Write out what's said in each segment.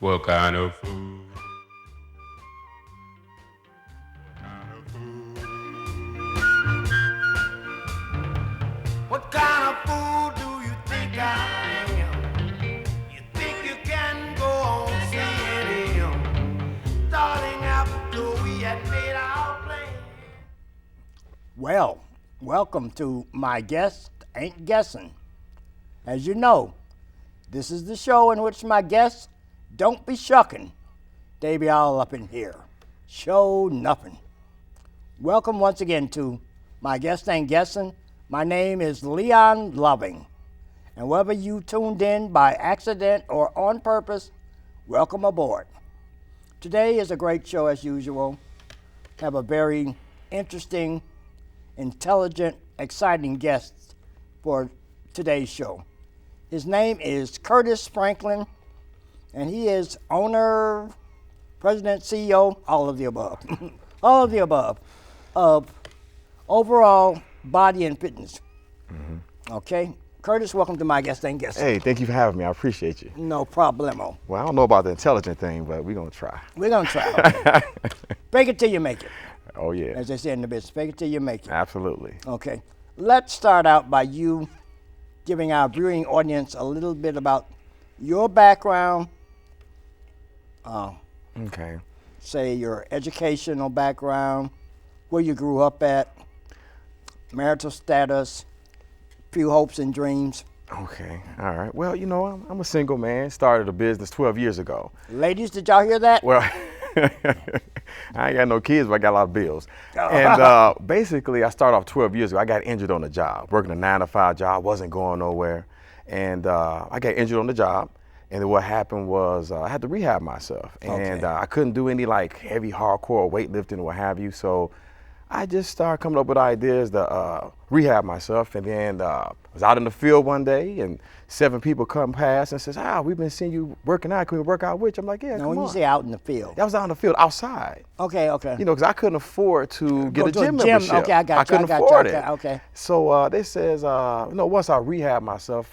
What kind of food? What kind of fool do you think I am? You think you can go on saying him? Darling, after we had made our plan. Well, welcome to My Guest Ain't Guessing. As you know, this is the show in which my guests don't be shucking. They be all up in here. Show nothing. Welcome once again to My Guest Ain't Guessing. My name is Leon Loving. And whether you tuned in by accident or on purpose, welcome aboard. Today is a great show as usual. Have a very interesting, intelligent, exciting guest for today's show. His name is Curtis Franklin, and he is owner, president, CEO, all of the above, all of the above, of Overall Body and Fitness. Okay, Curtis, welcome to My Guest Ain't Guessing. Hey, thank you for having me. I appreciate you. No problemo. Well, I don't know about the intelligent thing, but we're going to try. We're gonna try. Okay. Fake it till you make it, Oh, yeah. as they say in the business. Fake it till you make it. Absolutely. Okay, let's start out by you giving our viewing audience a little bit about your background, Okay. say your educational background, where you grew up at, marital status, few hopes and dreams. Okay. All right. Well, you know, I'm a single man. Started a business 12 years ago. Ladies, did y'all hear that? Well, I ain't got no kids, but I got a lot of bills. And basically, I started off 12 years ago. I got injured on the job, working a 9-to-5 job, wasn't going nowhere. And I got injured on the job. And then what happened was I had to rehab myself. And Okay. I couldn't do any like heavy, hardcore weightlifting or what have you. So I just started coming up with ideas to rehab myself. And then I was out in the field one day and 7 people come past and says, we've been seeing you working out. Can we work out with you? I'm like, yeah, Now, come when on. you say out in the field. I was out in the field outside, Okay, okay. you know, because I couldn't afford to get Go a to a gym gym. membership. Okay, I got you, I couldn't got you, afford okay, it. okay. So they says, once I rehab myself,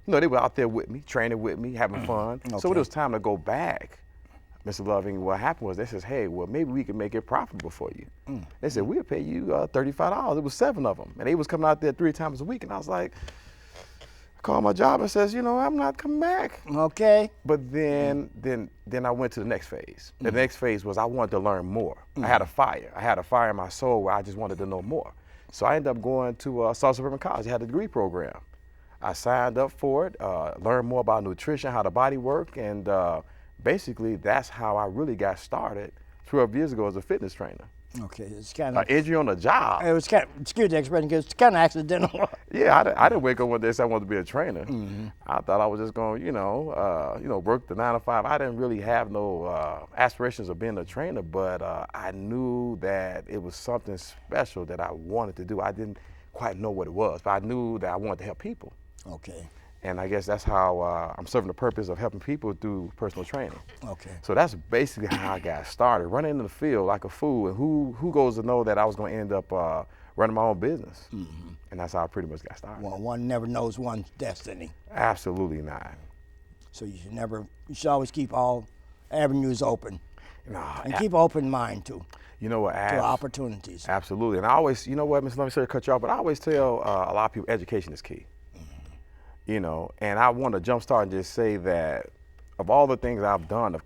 they were out there with me, training with me, having fun. So when Okay. it was time to go back, Mr. Loving, what happened was they says, hey, well, maybe we can make it profitable for you. They said, we'll pay you $35. It was 7 of them. And they was coming out there 3 times a week. And I was like, I called my job and says, I'm not coming back. Okay. But then I went to the next phase. The next phase was I wanted to learn more. I had a fire. I had a fire in my soul where I just wanted to know more. So I ended up going to South Suburban College. It had a degree program. I signed up for it, learned more about nutrition, how the body worked, and basically that's how I really got started 12 years ago as a fitness trainer. Okay, it's kind An of, injury on the job. it was kind of, excuse the expression, because it's kind of accidental. Yeah, I didn't wake up one day and say I wanted to be a trainer. I thought I was just going, work the 9-to-5. I didn't really have no aspirations of being a trainer, but I knew that it was something special that I wanted to do. I didn't quite know what it was, but I knew that I wanted to help people. Okay, And I guess that's how I'm serving the purpose of helping people through personal training. okay. So that's basically how I got started, running in the field like a fool. And who goes to know that I was going to end up running my own business? And that's how I pretty much got started. Well, one never knows one's destiny. Absolutely not. So you should always keep all avenues open No, and keep an open mind too, you know what? to opportunities. Absolutely. And I always, you know what, Ms. Let me sorry to cut you off, but I always tell a lot of people education is key. And I want to jumpstart and just say that of all the things I've done,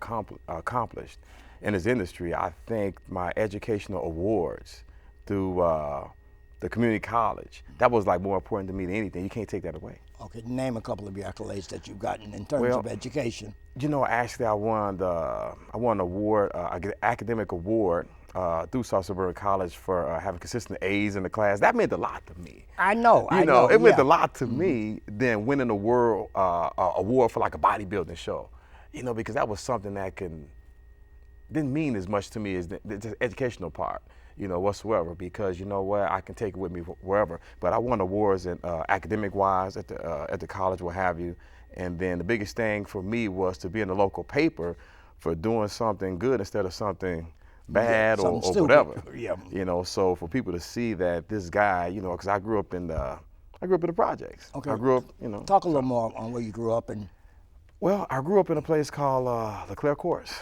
accomplished in this industry, I think my educational awards through the community college, that was like more important to me than anything. You can't take that away. Okay, name a couple of your accolades that you've gotten in terms of education. Actually, I won an award, an academic award through South Suburban College for having consistent A's in the class. That meant a lot to me. I know. It meant yeah. a lot to me than winning a world award for like a bodybuilding show. Because that was something that didn't mean as much to me as the educational part, whatsoever. Because you know what, I can take it with me wherever. But I won awards in academic wise at the college, what have you. And then the biggest thing for me was to be in the local paper for doing something good instead of something bad or something whatever. Yeah. So for people to see that this guy, because I grew up in the projects. Okay. I grew up, Talk a little more on where you grew up and Well, I grew up in a place called LeClaire Courts.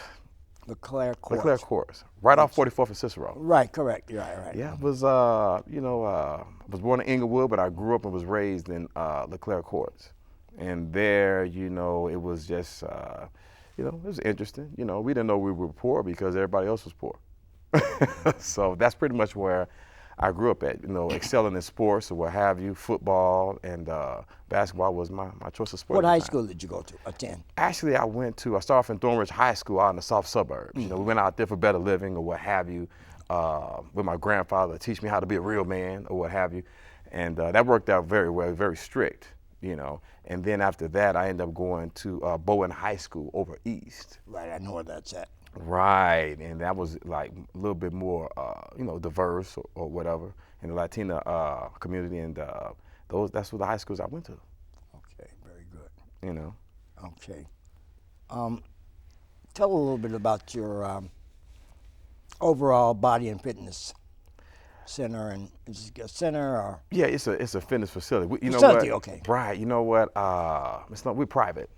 LeClaire Court. LeClaire Courts, right off 44th and Cicero. Right, correct. Right. Yeah, it was, I was born in Inglewood, but I grew up and was raised in LeClaire Courts. And there, it was just, it was interesting. We didn't know we were poor because everybody else was poor. So that's pretty much where I grew up at, excelling in sports or what have you. Football and basketball was my choice of sport. What high school did you go to, attend? Actually, I started off in Thornridge High School out in the south suburbs. We went out there for better living or what have you, with my grandfather to teach me how to be a real man or what have you. And that worked out very well, very strict, And then after that, I ended up going to Bowen High School over east. Right, I know where that's at. Right, and that was like a little bit more, diverse or whatever in the Latina community, and that's what the high schools I went to. Okay, very good. Okay. Tell a little bit about your overall body and fitness center, and is it a center or? Yeah, it's a fitness facility. Facility, okay. Right, you know what? We're private.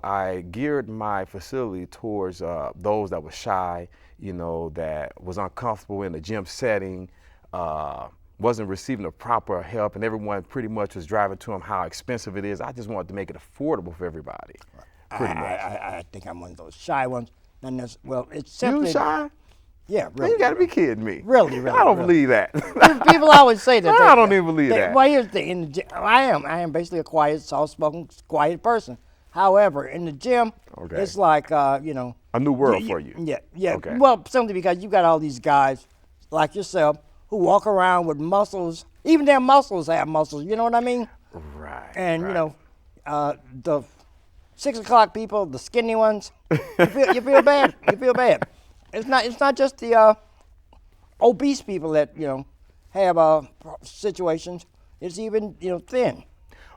I geared my facility towards those that were shy, that was uncomfortable in the gym setting, wasn't receiving the proper help, and everyone pretty much was driving to them how expensive it is. I just wanted to make it affordable for everybody, pretty much. I think I'm one of those shy ones. Well, it's simply. You shy? Yeah, Man, really. you got to be kidding me. Really. I don't believe that. People always say that. I don't even believe that. Well, here's the thing. In the gym, I am basically a quiet, soft-spoken, quiet person. However, in the gym, it's like, a new world for you. Yeah. Okay. Well, simply because you got all these guys like yourself who walk around with muscles. Even their muscles have muscles. You know what I mean? Right. And the 6 o'clock people, the skinny ones, you feel bad. You feel bad. It's not just the obese people that have situations. It's even thin.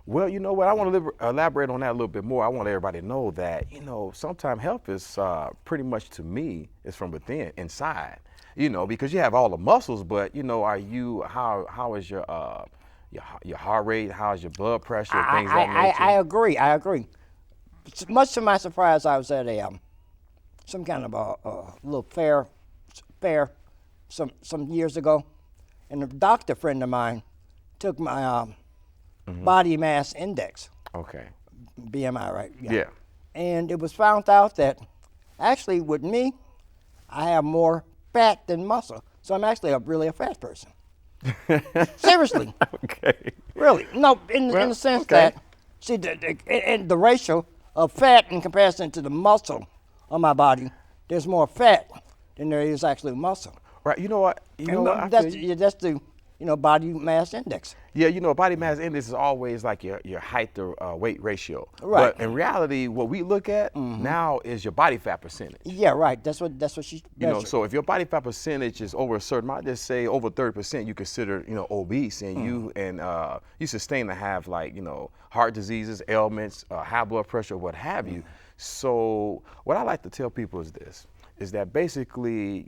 Well, you know what? I want to elaborate on that a little bit more. I want everybody to know that, sometimes health is pretty much, to me, is from within, inside. Because you have all the muscles, but how is your heart rate? How's your blood pressure? Things of that nature. I agree. Much to my surprise, I was at some kind of a little fair some years ago, and a doctor friend of mine took my body mass index. Okay. BMI, right? Yeah. And it was found out that actually with me, I have more fat than muscle. So I'm actually really a fat person. Seriously. Okay. Really. No, in the sense that, see, the ratio of fat in comparison to the muscle on my body, there's more fat than there is actually muscle. Right. You know what? That's the body mass index. Yeah, body mass index is always like your height to weight ratio. Right. But in reality, what we look at now is your body fat percentage. Yeah, right. That's what she. So if your body fat percentage is over a certain, I just say over 30%, you consider obese, and you sustain to have heart diseases, ailments, high blood pressure, what have you. So what I like to tell people is this. Is that basically,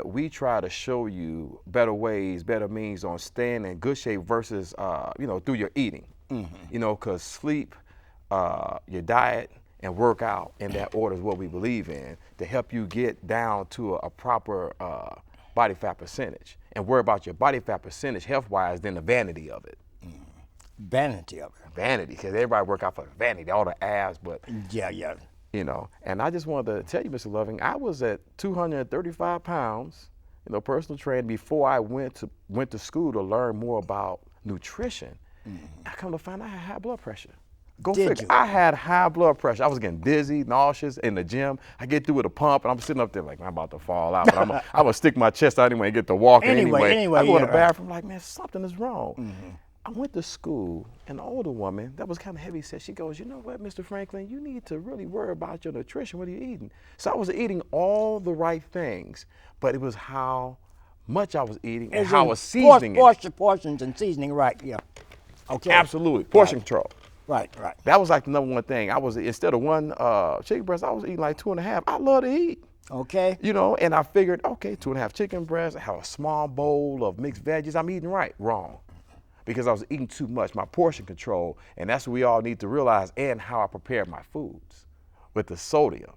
we try to show you better ways, better means on staying in good shape versus, through your eating. Because sleep, your diet, and workout in that order is what we believe in to help you get down to a proper body fat percentage. And worry about your body fat percentage health-wise than the vanity of it. Vanity of it. Vanity, because everybody work out for vanity, all the abs, but. Yeah. And I just wanted to tell you, Mr. Loving, I was at 235 pounds, personal training before I went to school to learn more about nutrition. I come to find out I had high blood pressure. Go figure. I had high blood pressure. I was getting dizzy, nauseous in the gym. I get through with a pump, and I'm sitting up there like, I'm about to fall out. But I'm going to stick my chest out anyway and get to walking anyway. I go in the bathroom like, man, something is wrong. I went to school, and an older woman that was kind of heavy said, she goes, you know what, Mr. Franklin, you need to really worry about your nutrition. What are you eating? So I was eating all the right things, but it was how much I was eating and how I was seasoning it. Portions and seasoning, right, yeah. Okay. Absolutely, portion control. Right. That was like the number one thing. I was, instead of one chicken breast, I was eating like 2.5. I love to eat. Okay. And I figured, okay, 2.5 chicken breasts, I have a small bowl of mixed veggies. I'm eating right. Wrong. because I was eating too much, my portion control, and that's what we all need to realize, and how I prepared my foods with the sodium.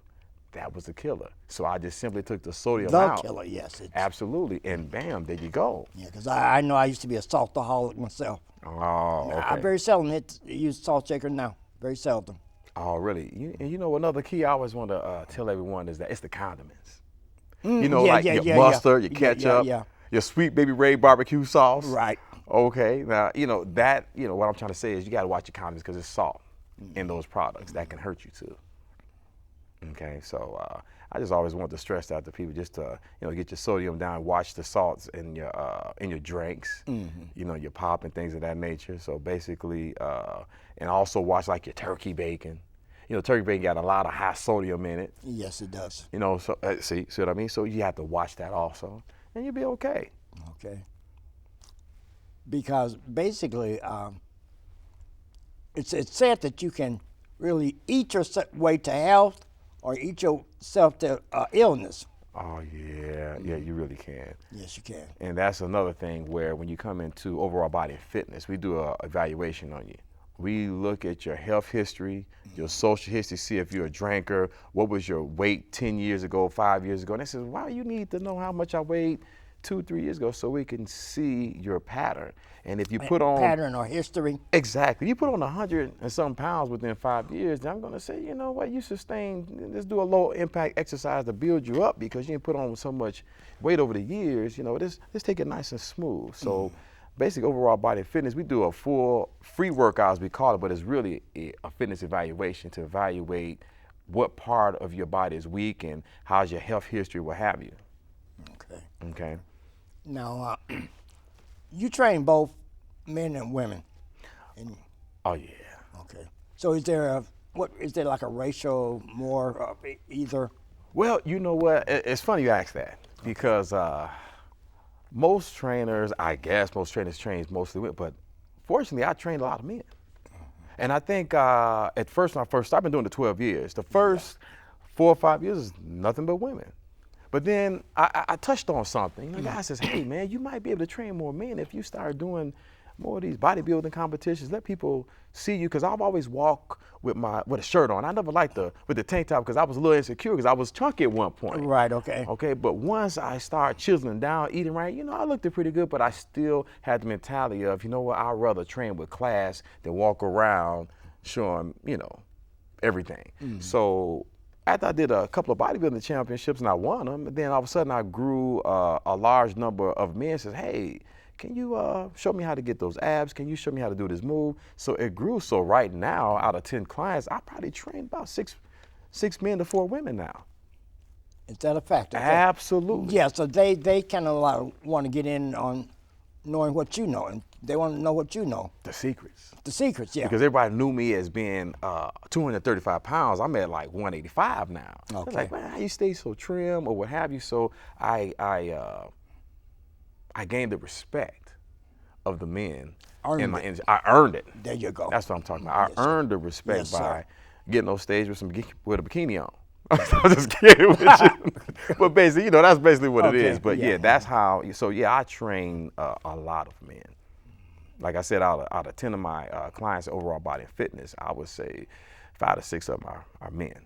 That was the killer. So I just simply took the sodium out. The killer, yes. Absolutely, and bam, there you go. Yeah, because I know I used to be a saltaholic myself. Oh, okay. I very seldom use salt shaker now. Very seldom. Oh, really? And you know, another key I always want to tell everyone is that it's the condiments. You know, like your mustard, your ketchup, your Sweet Baby Ray barbecue sauce. Right. Okay. Now, you know, what I'm trying to say is you got to watch your condiments because it's salt in those products. That can hurt you too. Okay. So I just always want to stress that to people, just to, get your sodium down, watch the salts in your drinks, your pop and things of that nature. So basically, and also watch like your turkey bacon. Turkey bacon got a lot of high sodium in it. Yes, it does. So see what I mean? So you have to watch that also, and you'll be okay. Okay. Because basically, it's said that you can really eat your way to health or eat yourself to illness. Oh, yeah, you really can. Yes, you can. And that's another thing where when you come into overall body fitness, we do an evaluation on you. We look at your health history, your social history, see if you're a drinker, what was your weight 10 years ago, 5 years ago. And they say, why you need to know how much I weighed 2, 3 years ago so we can see your pattern. And if you put on pattern or history. Exactly. You put on 100 and some pounds within 5 years, then I'm going to say, you know what, you sustain, let's do a low impact exercise to build you up because you didn't put on so much weight over the years. Let's take it nice and smooth. So basically overall body fitness, we do a full free workout as we call it, but it's really a fitness evaluation to evaluate what part of your body is weak and how's your health history, what have you. Okay. Now, you train both men and women. Oh yeah. Okay. So is there like a ratio more of either? Well, you know what? It's funny you ask that because most trainers train mostly women, but fortunately I trained a lot of men. And I think at first when I've been doing it 12 years. The first 4 or 5 years is nothing but women. But then I touched on something. The guy says, hey man, you might be able to train more men if you start doing more of these bodybuilding competitions. Let people see you, because I've always walked with a shirt on. I never liked with the tank top because I was a little insecure because I was chunky at one point. Right, okay. Okay, but once I started chiseling down, eating right, I looked it pretty good, but I still had the mentality of, I'd rather train with class than walk around showing, everything. So after I did a couple of bodybuilding championships and I won them, and then all of a sudden I grew a large number of men says, hey, can you show me how to get those abs? Can you show me how to do this move? So it grew. So right now, out of 10 clients, I probably train about six men to 4 women now. Is that a fact? Okay. Absolutely. Yeah, so they kind of want to get in on knowing what you know, and they want to know what you know. The secrets. The secrets, yeah. Because everybody knew me as being 235 pounds. I'm at like 185 now. Okay. It's like, man, how you stay so trim or what have you? So I gained the respect of the men in my industry. I earned it. There you go. That's what I'm talking about. I earned the respect by getting on stage with a bikini on. I'm just kidding with you. But basically, that's basically what it is. But yeah, that's how. So yeah, I train a lot of men. Like I said, out of 10 of my clients, overall body and fitness, I would say 5 to 6 of them are men.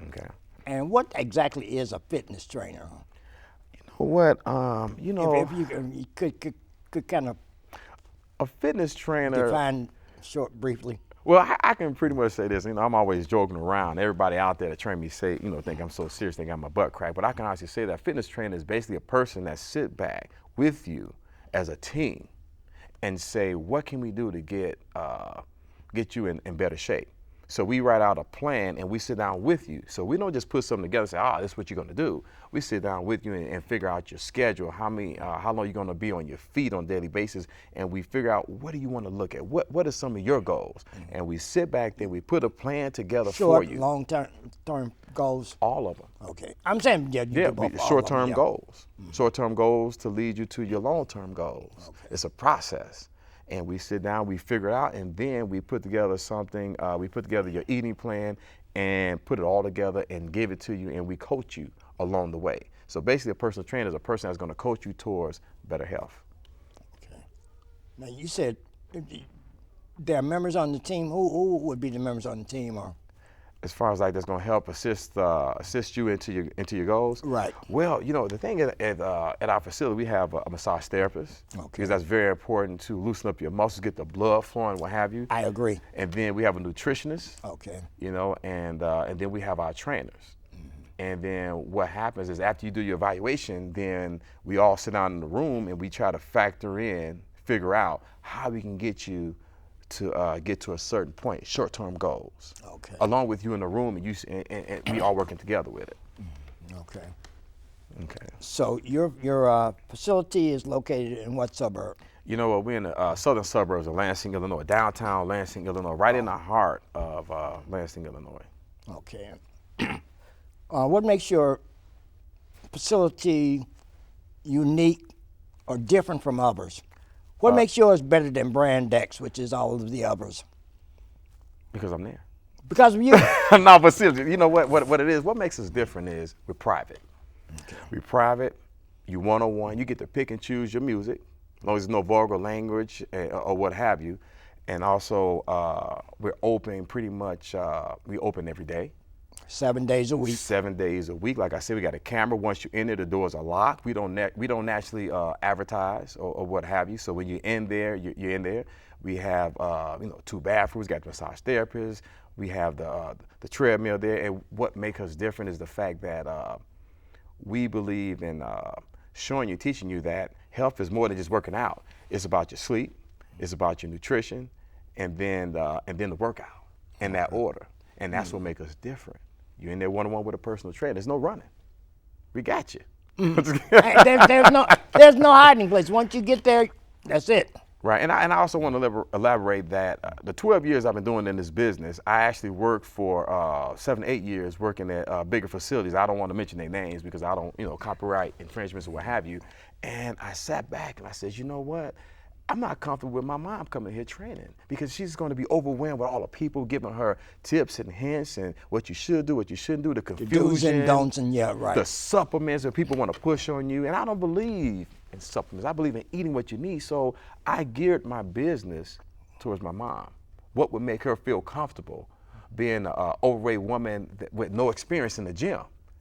Okay. And what exactly is a fitness trainer? What if you could kind of a fitness trainer define briefly. Well, I can pretty much say this. I'm always joking around. Everybody out there that train me say, think I'm so serious, think I'm my butt crack. But I can honestly say that fitness trainer is basically a person that sit back with you as a team and say, what can we do to get you in better shape? So we write out a plan and we sit down with you. So we don't just put something together and say, this is what you're gonna do. We sit down with you and figure out your schedule, how long you're gonna be on your feet on a daily basis, and we figure out what do you wanna look at? What are some of your goals? And we sit back, then we put a plan together for you. Short, long-term goals? All of them. Okay. I'm saying, you do both. Short-term goals. Short-term goals to lead you to your long-term goals. Okay. It's a process. And we sit down, we figure it out, and then we put together something. We put together your eating plan and put it all together and give it to you, and we coach you along the way. So basically, a personal trainer is a person that's going to coach you towards better health. Okay. Now you said there are members on the team. Who would be the members on the team? Or As far as like that's going to help assist you into your goals. Right. Well, the thing at our facility, we have a massage therapist. Okay. Because that's very important to loosen up your muscles, get the blood flowing, what have you. I agree. And then we have a nutritionist. Okay. And then we have our trainers. And then what happens is after you do your evaluation, then we all sit down in the room and we try to figure out how we can get you to get to a certain point, short-term goals. Okay. Along with you in the room, and we all working together with it. Okay. Okay. So your facility is located in what suburb? We're in the southern suburbs of Lansing, Illinois, downtown Lansing, Illinois, right in the heart of Lansing, Illinois. Okay. What makes your facility unique or different from others? What makes yours better than Brand X, which is all of the others? Because I'm there. Because of you. No, but seriously, you know what it is? What makes us different is we're private. Okay. We're private, you one-on-one, you get to pick and choose your music, as long as there's no vulgar language or what have you. And also, we're open pretty much, we open every day. 7 days a week. 7 days a week. Like I said, we got a camera. Once you're in there, the doors are locked. We don't naturally advertise or what have you. So when you're in there, you're in there. We have 2 bathrooms. Got the massage therapist. We have the treadmill there. And what makes us different is the fact that we believe in showing you, teaching you that health is more than just working out. It's about your sleep. It's about your nutrition, and then the workout in that order. And that's what makes us different. You're in there one-on-one with a personal trainer. There's no running. We got you. There's no hiding place. Once you get there, that's it. Right, and I also want to elaborate that the 12 years I've been doing in this business, I actually worked for 7 to 8 years working at bigger facilities. I don't want to mention their names because I don't, copyright infringements or what have you. And I sat back and I said, you know what? I'm not comfortable with my mom coming here training because she's going to be overwhelmed with all the people giving her tips and hints and what you should do, what you shouldn't do, the confusion. The do's and don'ts, and yeah, right. The supplements that people want to push on you. And I don't believe in supplements. I believe in eating what you need. So I geared my business towards my mom. What would make her feel comfortable being an overweight woman with no experience in the gym?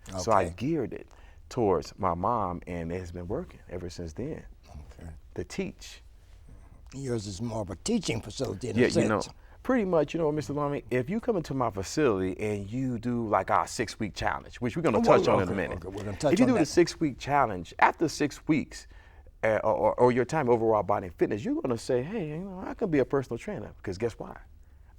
Okay. So I geared it towards my mom, and it has been working ever since then. Okay. To teach. Yours is more of a teaching facility in a sense. Pretty much, Mr. Lummy, if you come into my facility and you do like our 6-week challenge, which we're going to touch on in a minute. Okay, we're going to touch if you do the 6-week challenge, after 6 weeks or your time overall body and fitness, you're going to say, hey, I can be a personal trainer because guess why?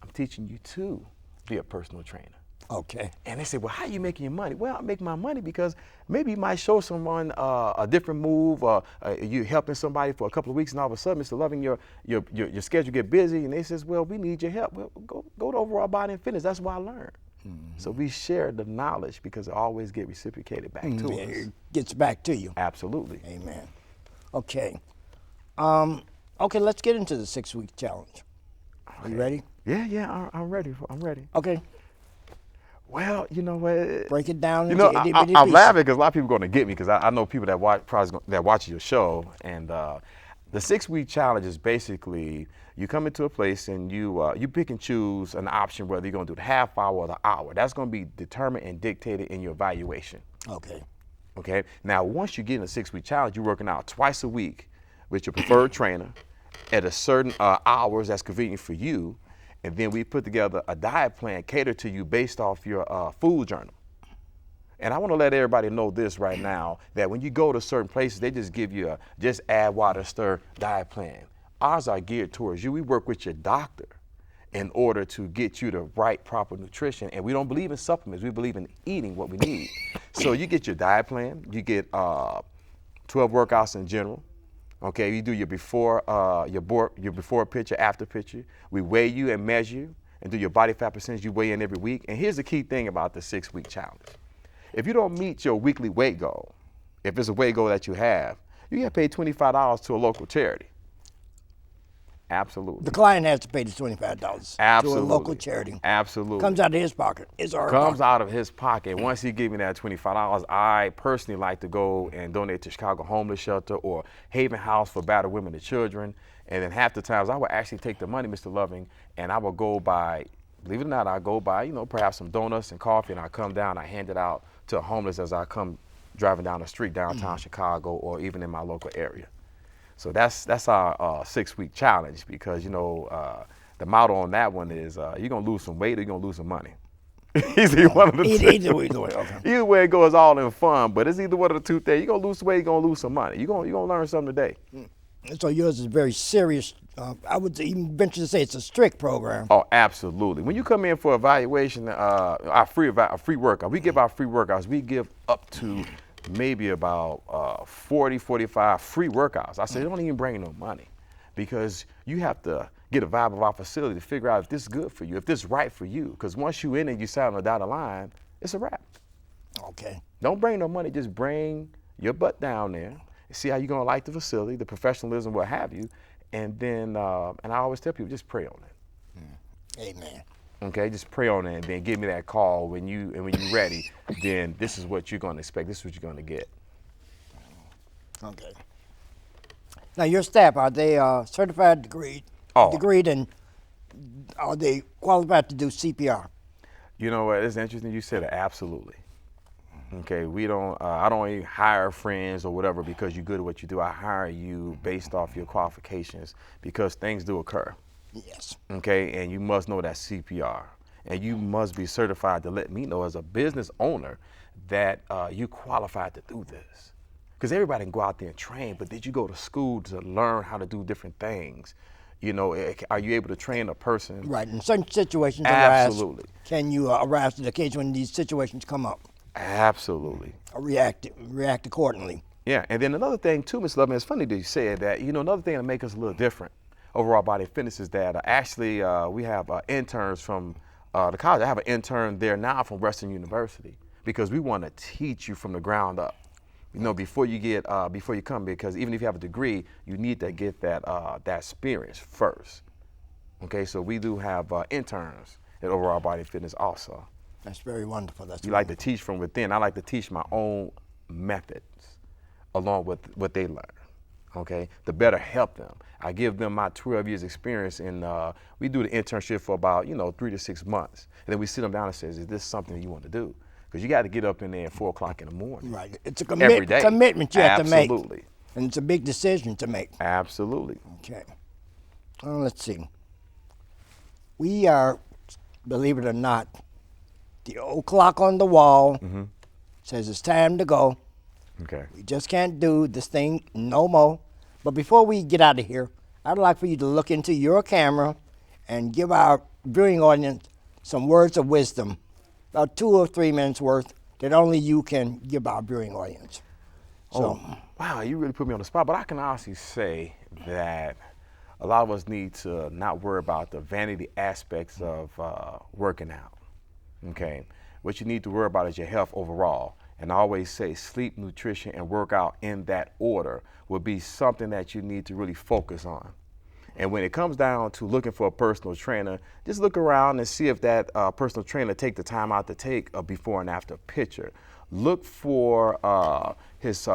I'm teaching you to be a personal trainer. Okay. And they say, well, how are you making your money? Well, I make my money because maybe you might show someone a different move, or you're helping somebody for a couple of weeks, and all of a sudden, Mr. Loving, your schedule get busy, and they says, well, we need your help. Well, go to Overall Body and Fitness. That's why I learned. Mm-hmm. So we share the knowledge because it always get reciprocated back to us. It gets back to you. Absolutely. Amen. Okay. Okay, let's get into the 6-week challenge. Are you ready? Yeah, I'm ready. Okay. Well, you know what? Break it down. I'm laughing because a lot of people are going to get me because I know people that watch your show. And the 6-week challenge is basically you come into a place and you pick and choose an option whether you're going to do the half hour or the hour. That's going to be determined and dictated in your evaluation. Okay. Okay. Now, once you get in a 6-week challenge, you're working out twice a week with your preferred trainer at a certain hours that's convenient for you. And then we put together a diet plan catered to you based off your food journal. And I want to let everybody know this right now, that when you go to certain places, they just give you a just add water, stir diet plan. Ours are geared towards you. We work with your doctor in order to get you the right, proper nutrition. And we don't believe in supplements. We believe in eating what we need. So you get your diet plan. You get 12 workouts in general. Okay, you do your before picture, after picture. We weigh you and measure you and do your body fat percentage. You weigh in every week. And here's the key thing about the 6-week challenge. If you don't meet your weekly weight goal, if it's a weight goal that you have, you get paid $25 to a local charity. Absolutely. The client has to pay the $25 Absolutely. to a local charity. Absolutely. Comes out of his pocket. It's our Comes pocket. out of his pocket. Once he gives me that $25, I personally like to go and donate to Chicago Homeless Shelter or Haven House for battered women and children. And then half the times I would actually take the money, Mr. Loving, and I would go buy, believe it or not, I go buy, perhaps some donuts and coffee, and I come down, I hand it out to a homeless as I come driving down the street downtown Chicago or even in my local area. So that's our 6-week challenge because, the motto on that one is you're going to lose some weight or you're going to lose some money. Either one of the two. Either way, okay. Either way, it goes all in fun, but it's either one of the two things. You're going to lose some weight, you're going to lose some money. You're going to learn something today. So yours is very serious. I would even venture to say it's a strict program. Oh, absolutely. When you come in for evaluation, our free workout, we give our free workouts. We give up to maybe about 40, 45 free workouts. I say, don't even bring no money because you have to get a vibe of our facility to figure out if this is good for you, if this is right for you. Because once you in it, you sign on the dotted line, it's a wrap. Okay. Don't bring no money, just bring your butt down there, see how you're gonna like the facility, the professionalism, what have you, and then, and I always tell people, just pray on it. Amen. Okay, just pray on it and then give me that call when you're ready, then this is what you're gonna expect, this is what you're gonna get. Okay. Now your staff, are they certified, degreed, and are they qualified to do CPR? You know what, it's interesting you said it, absolutely. Okay, we don't, I don't even hire friends or whatever because you're good at what you do. I hire you based off your qualifications because things do occur. Yes. Okay, and you must know that CPR. And you must be certified to let me know as a business owner that you qualified to do this. Because everybody can go out there and train, but did you go to school to learn how to do different things? Are you able to train a person? Right, in certain situations Absolutely. Can you arise to the occasion when these situations come up? Absolutely. Or react accordingly. Yeah, and then another thing too, Ms. Lovin, it's funny that you said that, another thing that makes us a little different overall body fitness is that actually we have interns from the college. I have an intern there now from Western University because we want to teach you from the ground up. Before you come, because even if you have a degree, you need to get that experience first. Okay, so we do have interns at Overall Body Fitness also. That's very wonderful. You like to teach from within. I like to teach my own methods along with what they learn. Okay, to better help them. I give them my 12 years experience, and we do the internship for about 3 to 6 months, and then we sit them down and says, "Is this something you want to do?" Because you got to get up in there at 4 o'clock in the morning. Right, it's a every day. commitment you have to make. Absolutely. And it's a big decision to make. Absolutely. Okay. Let's see. We are, believe it or not, the old clock on the wall says it's time to go. Okay. We just can't do this thing no more. But before we get out of here, I'd like for you to look into your camera and give our viewing audience some words of wisdom, about 2 or 3 minutes worth, that only you can give our viewing audience. So, wow, you really put me on the spot. But I can honestly say that a lot of us need to not worry about the vanity aspects of working out. Okay, what you need to worry about is your health overall. And I always say sleep, nutrition, and workout in that order will be something that you need to really focus on. And when it comes down to looking for a personal trainer, just look around and see if that personal trainer take the time out to take a before and after picture. Look for his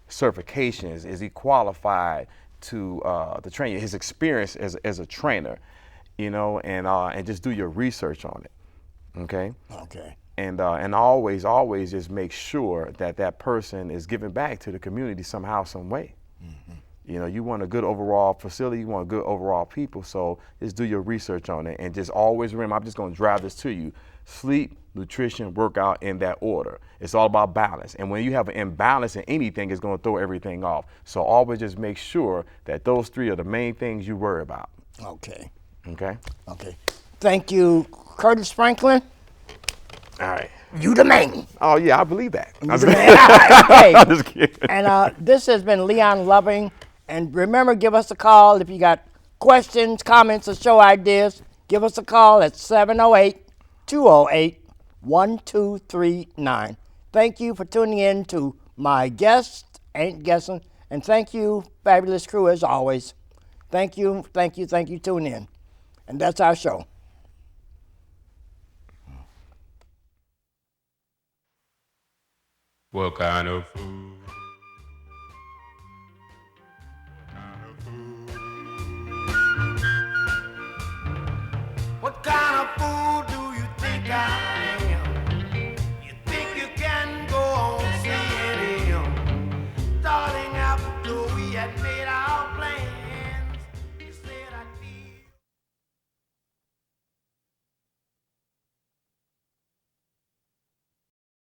certifications. Is he qualified to train you? His experience as a trainer, and just do your research on it. Okay. Okay. And always just make sure that person is giving back to the community somehow, some way. You want a good overall facility, you want good overall people, so just do your research on it and just always remember, I'm just going to drive this to you. Sleep, nutrition, workout in that order. It's all about balance. And when you have an imbalance in anything, it's going to throw everything off. So always just make sure that those 3 are the main things you worry about. Okay. Okay? Okay. Thank you, Curtis Franklin. All right. You the man. Oh, yeah, I believe that. Okay. I'm just kidding. And this has been Leon Loving. And remember, give us a call if you got questions, comments, or show ideas. Give us a call at 708-208-1239. Thank you for tuning in to My Guest Ain't Guessing. And thank you, fabulous crew, as always. Thank you, thank you, thank you. Tune in. And that's our show. What kind of food? What kind of fool do you think I